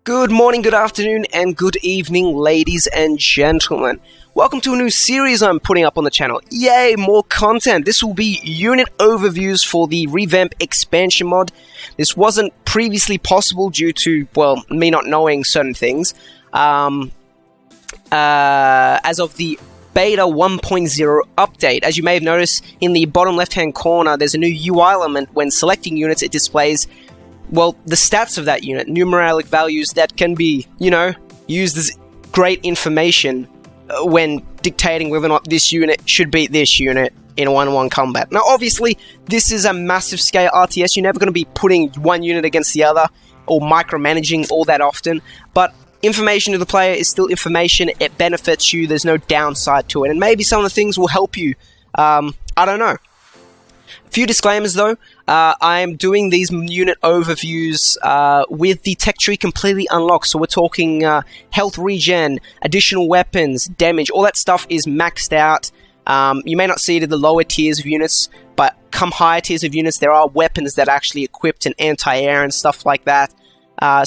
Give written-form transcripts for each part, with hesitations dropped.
Good morning, good afternoon, and good evening, ladies and gentlemen. Welcome to a new series I'm putting up on the channel. Yay, more content. This will be unit overviews for the Revamp Expansion Mod. This wasn't previously possible due to, well, me not knowing certain things. As of the Beta 1.0 update, as you may have noticed in the bottom left-hand corner, there's a new UI element. When selecting units, it displays, well, the stats of that unit, numeric values that can be, used as great information when dictating whether or not this unit should beat this unit in a one-on-one combat. Now, obviously, this is a massive scale RTS. You're never going to be putting one unit against the other or micromanaging all that often, but information to the player is still information. It benefits you. There's no downside to it, and maybe some of the things will help you. I don't know. A few disclaimers though. I am doing these unit overviews with the tech tree completely unlocked. So we're talking health regen, additional weapons, damage, all that stuff is maxed out. You may not see it in the lower tiers of units, but come higher tiers of units, there are weapons that are actually equipped in anti-air and stuff like that.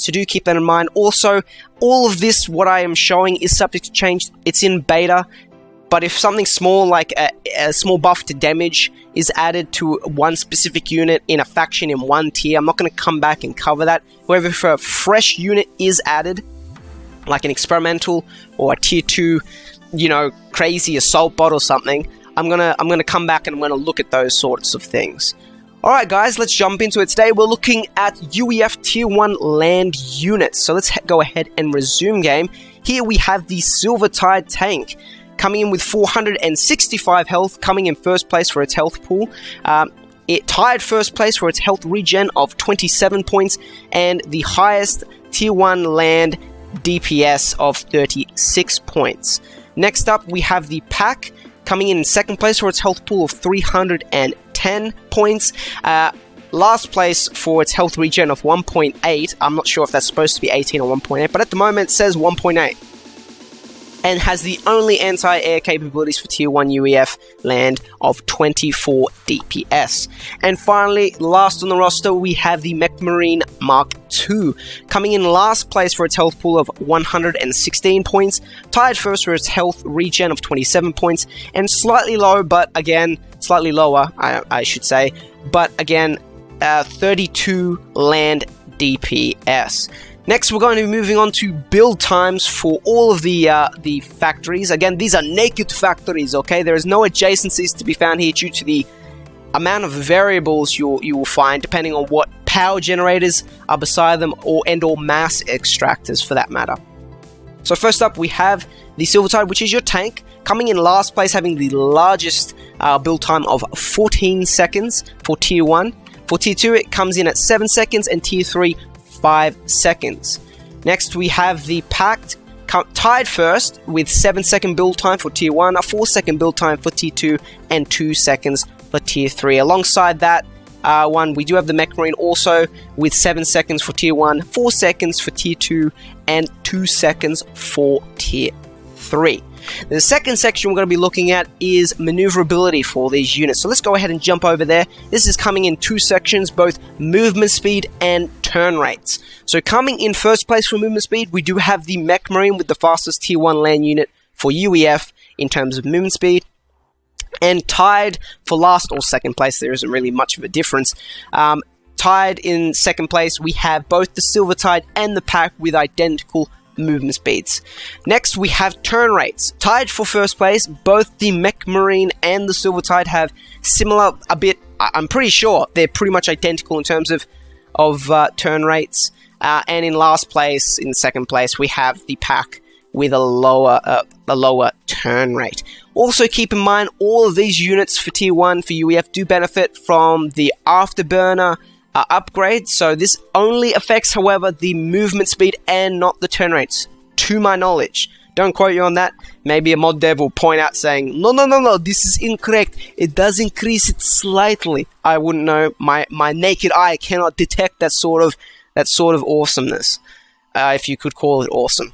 So do keep that in mind. Also, all of this, what I am showing, is subject to change. It's in beta. But if something small, like a small buff to damage, is added to one specific unit in a faction in one tier, I'm not going to come back and cover that. However, if a fresh unit is added, like an experimental or a tier 2, crazy assault bot or something, I'm gonna come back and I'm gonna look at those sorts of things. Alright guys, let's jump into it. Today we're looking at UEF tier 1 land units. So let's go ahead and resume game. Here we have the Silver Tide tank, coming in with 465 health, coming in first place for its health pool. It tied first place for its health regen of 27 points, and the highest tier 1 land DPS of 36 points. Next up, we have the Pack, coming in second place for its health pool of 310 points. Last place for its health regen of 1.8. I'm not sure if that's supposed to be 18 or 1.8, but at the moment it says 1.8. And has the only anti-air capabilities for tier 1 UEF land of 24 DPS. And finally, last on the roster, we have the Mech Marine Mark II, coming in last place for its health pool of 116 points, tied first for its health regen of 27 points, and slightly low, but again, slightly lower, I should say, but again, 32 land DPS. Next, we're going to be moving on to build times for all of the factories. Again, these are naked factories, okay? There is no adjacencies to be found here due to the amount of variables you will find, depending on what power generators are beside them, or mass extractors for that matter. So first up, we have the Silver Tide, which is your tank, coming in last place, having the largest build time of 14 seconds for tier 1. For tier 2, it comes in at 7 seconds, and tier 3, 5 seconds. Next, we have the Pact, tied first with 7-second build time for tier 1, a 4-second build time for tier 2, and 2 seconds for tier 3. Alongside that one, we do have the Mech Marine also with 7 seconds for tier 1, 4 seconds for tier 2, and 2 seconds for tier 3. The second section we're going to be looking at is maneuverability for these units. So let's go ahead and jump over there. This is coming in two sections, both movement speed and turn rates. So coming in first place for movement speed, we do have the Mech Marine with the fastest tier 1 land unit for UEF in terms of movement speed. And tied for last or second place, there isn't really much of a difference. Tied in second place, we have both the Silver Tide and the Pack with identical movement speeds. Next, we have turn rates. Tied for first place, both the Mech Marine and the Silver Tide have similar, I'm pretty sure they're pretty much identical in terms of turn rates. And in last place, in second place, we have the Pack with a lower turn rate. Also keep in mind, all of these units for tier 1 for UEF do benefit from the Afterburner upgrade, so this only affects, however, the movement speed and not the turn rates, to my knowledge. Don't quote you on that. Maybe a mod dev will point out saying, no, this is incorrect. It does increase it slightly. I wouldn't know. My naked eye cannot detect that sort of awesomeness, if you could call it awesome.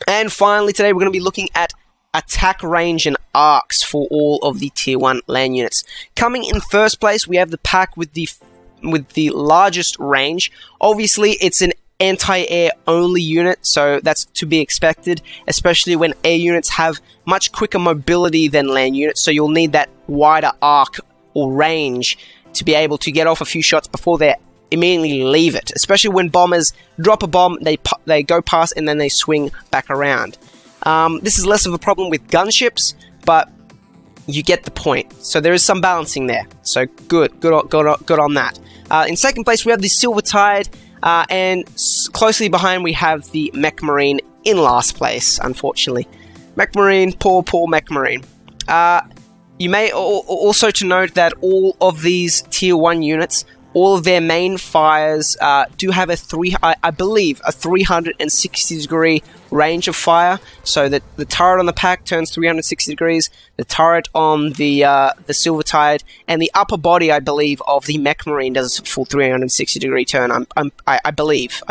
And finally, today we're going to be looking at attack range and arcs for all of the tier 1 land units. Coming in first place, we have the Pack with the largest range. Obviously, it's an anti-air only unit, so that's to be expected, especially when air units have much quicker mobility than land units, so you'll need that wider arc or range to be able to get off a few shots before they immediately leave it, especially when bombers drop a bomb, they go past and then they swing back around. This is less of a problem with gunships, but you get the point. So there is some balancing there. So good on that. In second place, we have the Silver Tide, and closely behind we have the Mech Marine in last place, unfortunately. Mech Marine, poor Mech Marine. You may also to note that all of these Tier 1 units, all of their main fires do have I believe, a 360-degree range of fire. So that the turret on the Pact turns 360 degrees, the turret on the Silver Tide, and the upper body, I believe, of the Mech Marine does a full 360-degree turn. I believe.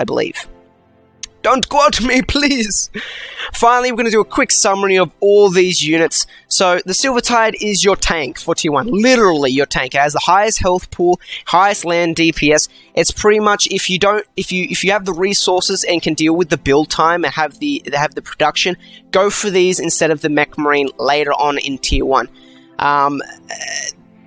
Don't quote me, please! Finally, we're going to do a quick summary of all these units. So, the Silver Tide is your tank for Tier 1. Literally your tank. It has the highest health pool, highest land DPS. It's pretty much, if you have the resources and can deal with the build time and have the production, go for these instead of the Mech Marine later on in Tier 1.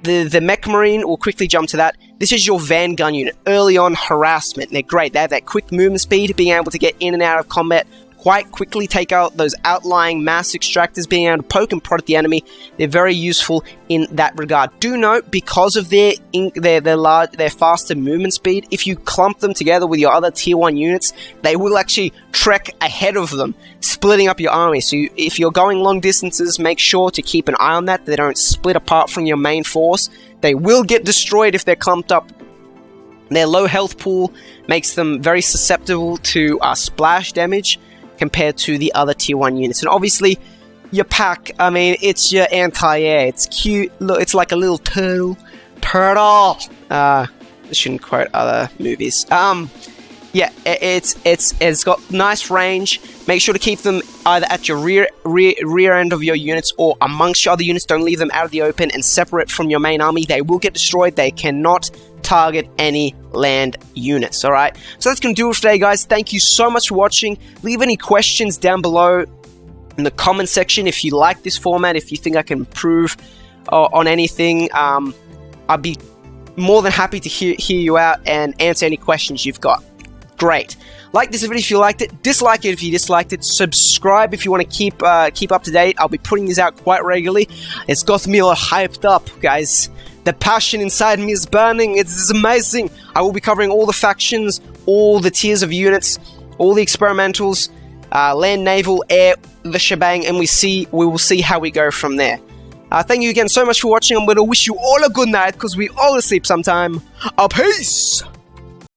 The Mech Marine, we'll quickly jump to that. This is your van gun unit. Early on harassment. They're great. They have that quick movement speed, being able to get in and out of combat quite quickly, take out those outlying mass extractors, being able to poke and prod at the enemy. They're very useful in that regard. Do note, because of their faster movement speed, if you clump them together with your other Tier 1 units, they will actually trek ahead of them, splitting up your army. So if you're going long distances, make sure to keep an eye on that. They don't split apart from your main force. They will get destroyed if they're clumped up. Their low health pool makes them very susceptible to splash damage compared to the other Tier 1 units. And obviously, your Pack, I mean, it's your anti-air. It's cute. Look, it's like a little turtle. I shouldn't quote other movies. Yeah, it's got nice range. Make sure to keep them either at your rear end of your units or amongst your other units. Don't leave them out of the open and separate from your main army. They will get destroyed. They cannot target any land units. Alright, so that's going to do it for today, guys. Thank you so much for watching. Leave any questions down below in the comment section if you like this format, if you think I can improve on anything. I'd be more than happy to hear you out and answer any questions you've got. Great. Like this video if you liked it, dislike it if you disliked it, subscribe if you want to keep up to date. I'll be putting these out quite regularly. It's got me all hyped up, guys. The passion inside me is burning. It's amazing. I will be covering all the factions, all the tiers of units, all the experimentals, land, naval, air, the shebang, and we will see how we go from there. Thank you again so much for watching. I'm going to wish you all a good night because we all sleep sometime. Peace!